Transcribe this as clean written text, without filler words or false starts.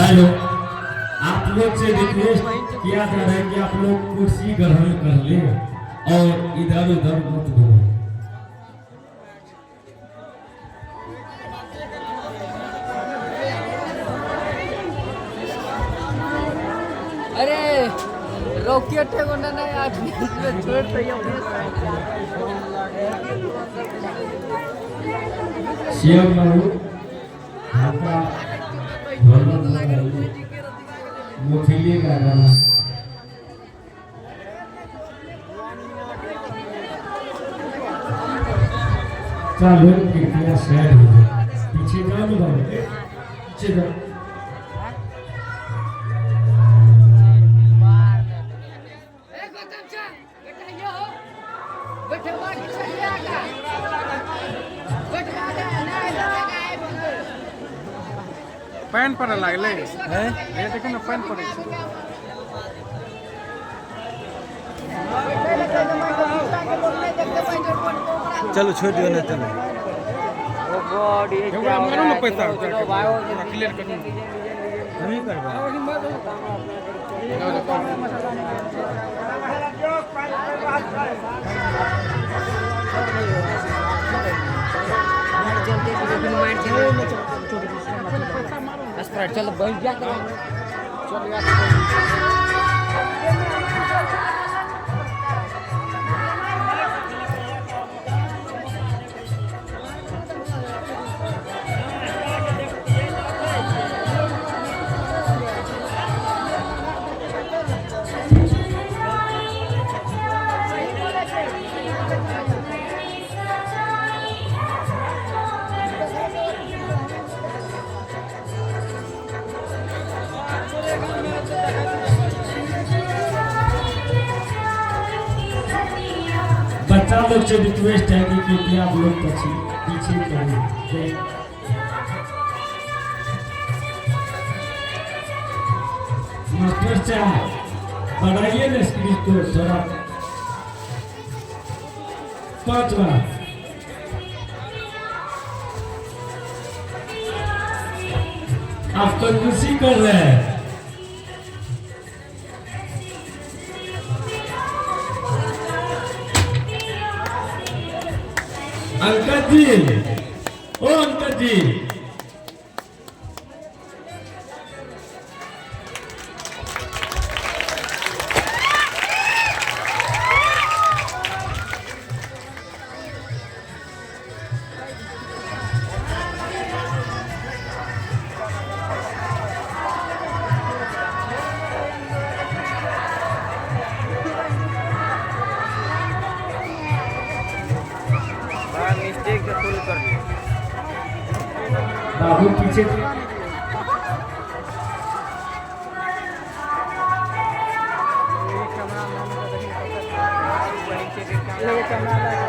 Hello, आप लोग से रिक्वेस्ट किया जा रहा है कि आप लोग कुर्सी ग्रहण कर ले और इधर उधर मत घूमो। अरे रोकिए ठेगोना नहीं आज इसमें छोड़ तो सीएम बाबू आपका मुखिले का गाना चलो कृपया शेयर हो जाए। पीछे जाओ ना बाबू, पीछे जाओ। पैन पर लागले हैं ये देखो ना पैन पर चलो छोड़ दियो ना चलो ओ गॉड ये क्या मारो ना पैसा क्लियर कर हम ही करवा चलो बैठ जा बच्चा लोग से रिक्वेस्ट है कि कृपया आप लोग पीछे करें। मास्टर साहब बढ़ाइए ना स्क्रीन को थोड़ा 5 बार। आप कंजूसी कर रहे हैं। अंकल जी, ओ अंकल जी, मिस्टेक से फुल कर दिया बाबू पीछे कैमरा